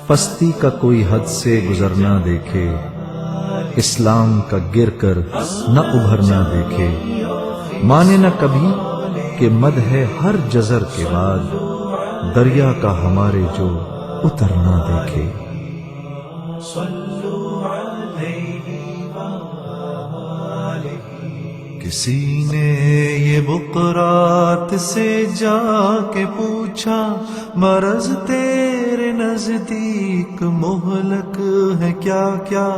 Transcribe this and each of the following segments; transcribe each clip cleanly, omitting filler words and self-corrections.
پستی کا کوئی حد سے گزرنا دیکھے، اسلام کا گر کر نہ ابھرنا دیکھے، مانے نہ کبھی کہ مد ہے ہر جزر کے بعد، دریا کا ہمارے جو اترنا دیکھے۔ کسی نے یہ بقرات سے جا کے پوچھا، مرض تیرے نزدیک مہلک ہے کیا کیا؟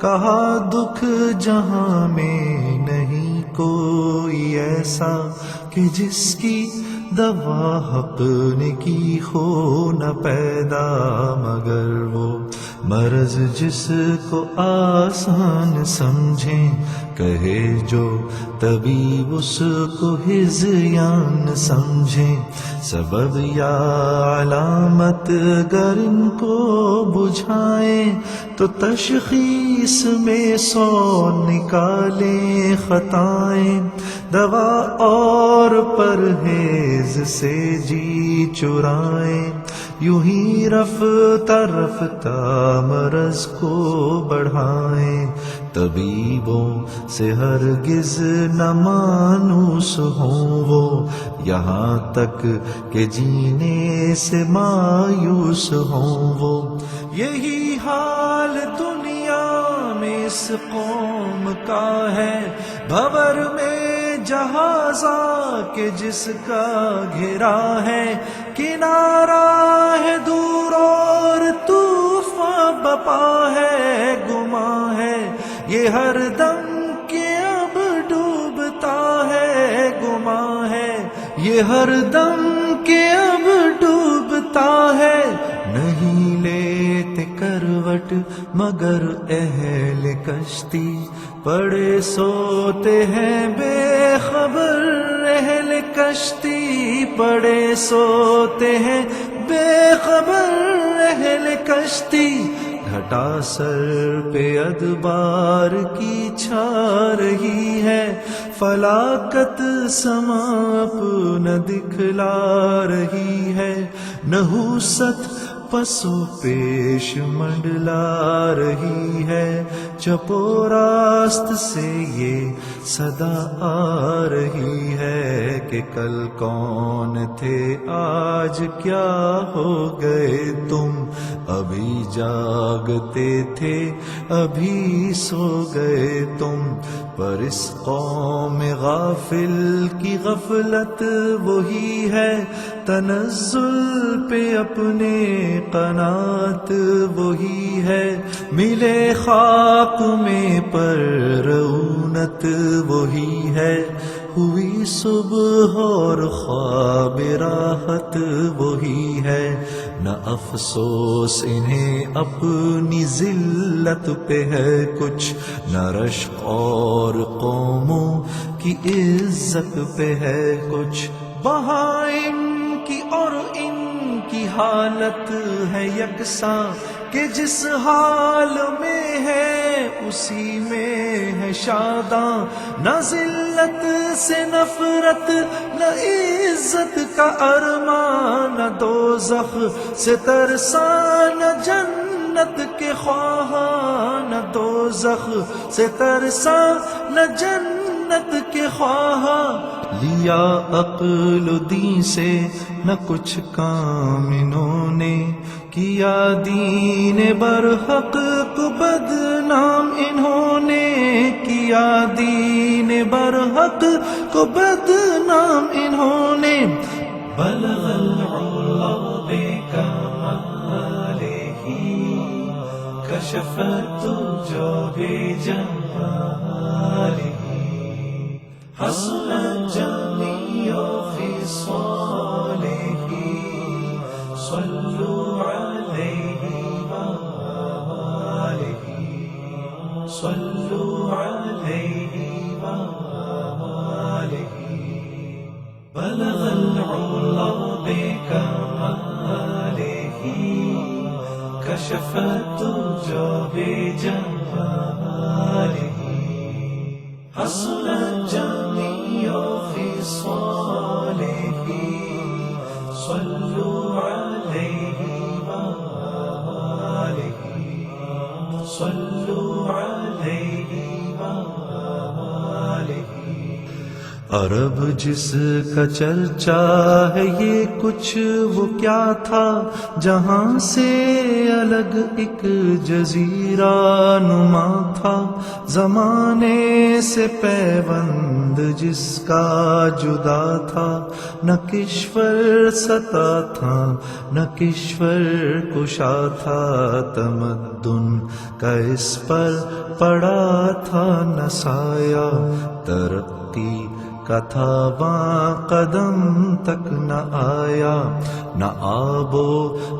کہا دکھ جہاں میں نہیں کوئی ایسا کہ جس کی دوا حق نے کی ہو نہ پیدا، مگر وہ مرض جس کو آسان سمجھیں، کہے جو طبیب اس کو ہذیان سمجھیں۔ سبب یا علامت گر ان کو بجھائیں تو تشخیص میں 100 نکالیں خطائیں، دوا اور پرہیز سے جی چرائیں، یوں ہی رفتہ رفتہ مرض کو بڑھائیں۔ طبیبوں سے ہرگز نہ مانوس ہوں وہ، یہاں تک کہ جینے سے مایوس ہوں وہ۔ یہی حال دنیا میں اس قوم کا ہے، بھور میں جہازا کہ جس کا گھرا ہے، کنارہ ہے دور اور طوفان بپا ہے، گما ہے یہ ہر دم کہ اب ڈوبتا ہے، گما ہے یہ ہر دم کہ اب ڈوبتا ہے۔ نہیں لیتے کروٹ مگر اہل کشتی، پڑے سوتے ہیں بے خبر اہل کشتی، پڑے سوتے ہیں بے خبر اہل کشتی۔ گھٹا سر پہ ادبار کی چھا رہی ہے، فلاکت سما اپنا دکھلا رہی ہے، نحوست پسو پیش منڈلا رہی ہے، چپو راست سے یہ صدا آ رہی ہے کہ کل کون تھے آج کیا ہو گئے تم، ابھی جاگتے تھے ابھی سو گئے تم۔ پر اس قوم غافل کی غفلت وہی ہے، تنزل پہ اپنے قناعت وہی ہے، ملے خاک میں پر رونت وہی ہے، ہوئی صبح اور خواب راحت وہی ہے۔ نہ افسوس انہیں اپنی ذلت پہ ہے کچھ، نہ رشک اور قوموں کی عزت پہ ہے کچھ، وہاں ان کی اور ان کی حالت ہے یکساں کہ جس حال میں ہے اسی میں ہے شاداں، نہ ذلت سے نفرت نہ عزت کا ارمان، نہ دوزخ سے ترساں نہ جنت کے خواہاں، نہ دوزخ سے ترساں نہ جنت کے خواہاں۔ لیا عقل و دین سے نہ کچھ کام انہوں نے، کیا دین برحق کو بدنام انہوں نے، کیا دین برحق کو بدنام انہوں نے۔ بلغ العلا بکمالہ کشف الدجى بجمالہ، حسن الجميع خصاله، صلوا عليه وآله، صلوا عليه وآله۔ بلغ العلا بكماله، كشف الدجى بجماله، حسن الجميع خصاله، عرب جس کا چرچا ہے یہ کچھ وہ کیا تھا، جہاں سے الگ ایک جزیرہ نما تھا، زمانے سے پیوند جس کا جدا تھا، نہ کشور ستا تھا نہ کشور کشا تھا، تمدن کا اس پر پڑا تھا نہ سایہ، ترقی کا تھا وہاں قدم تک نہ آیا، نہ آب و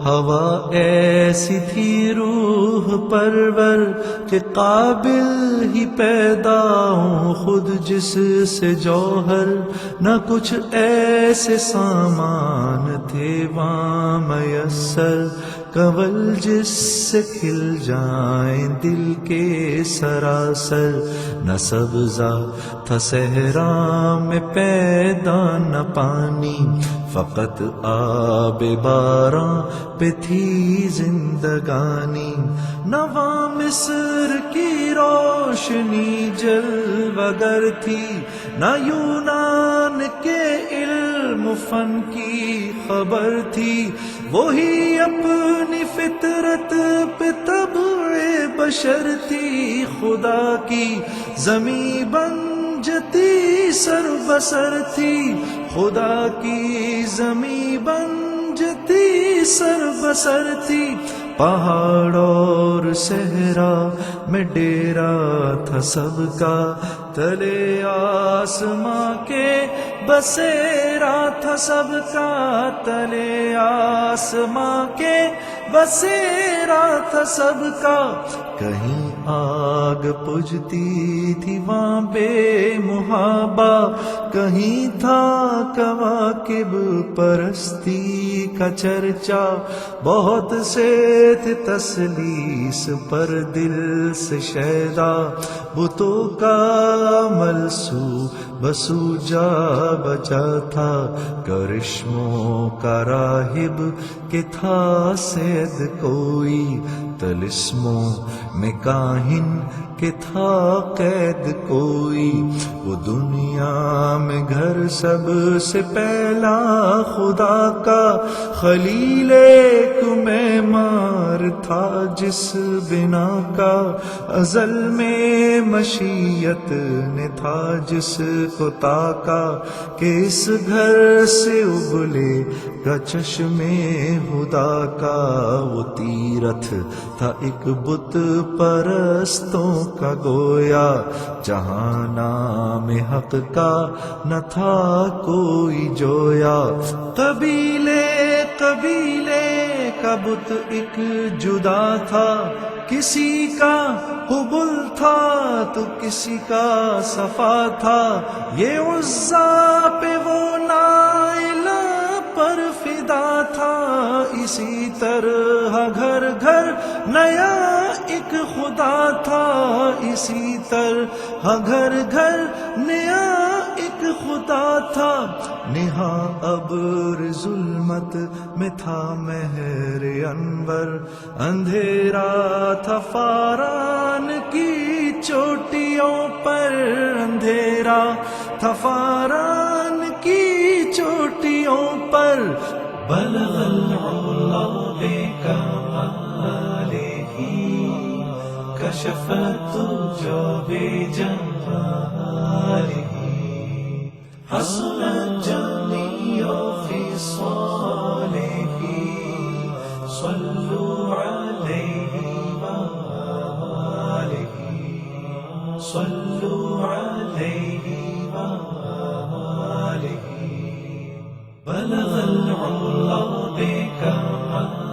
ہوا ایسی تھی روح پرور کہ قابل ہی پیدا ہوں خود جس سے جوہر، نہ کچھ ایسے سامان تھے وہاں میسر، کنول جس سے کھل جائیں دل کے سراسر، نہ سبزہ تھا صحرا میں پیدا نہ پانی، فقط آب باراں پہ تھی زندگانی، نہ وہاں مصر کی روشنی جلوگر تھی، نہ یونان کے علم فن کی خبر تھی، وہی اپنی فطرت پہ طبع بشر تھی، خدا کی زمیں بنجتی سر بسر تھی، خدا کی زمیں بنجتی سر بسر تھی، پہاڑ اور صحرا میں ڈیرا تھا سب کا، تلے آسماں کے بسیرا تھا سب کا، تلے آسماں کے بسیرا تھا سب کا، کہیں آگ بجھتی تھی وہاں بے محابہ، کہیں تھا کواکب پرستی کا چرچا، بہت سے تھے تسلیس پر دل سے شیدا، بتوں کا عمل سو بسو جا بچا تھا، کرشموں کا راہب کہ تھا سید کوئی، طلسموں میں کاہن کہ تھا قید کوئی، وہ دنیا میں گھر سب سے پہلا خدا کا، خلیل ایک معمار تھا جس بنا کا، ازل میں مشیت نے تھا جس کو تاکا، کہ اس گھر سے ابلے گا چشم خدا کا، وہ تیرتھ تھا ایک بت پرستوں کا گویا، جہاں نام حق کا نہ تھا کوئی جویا، قبیلے قبیلے کا بت ایک جدا تھا، کسی کا حبل تھا تو کسی کا صفا تھا، یہ عزا پہ وہ نائلہ پر فدا تھا، اسی طرح گھر گھر نیا ایک خدا تھا، اسی طرح گھر گھر نیا ایک خدا تھا، نہا ابر ظلمت میں تھا مہر انور، اندھیرا تھا فاران کی چوٹیوں پر، اندھیرا تھا فاران کی چوٹیوں پر، بلغ العلا بکمالہ کشف الدجى بجمالہ، حسن الجميع خصاله، صلوا عليه وآله، صلوا عليه وآله، بلغ العلا بكماله،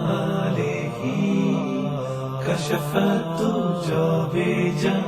كشف الدجى بجماله،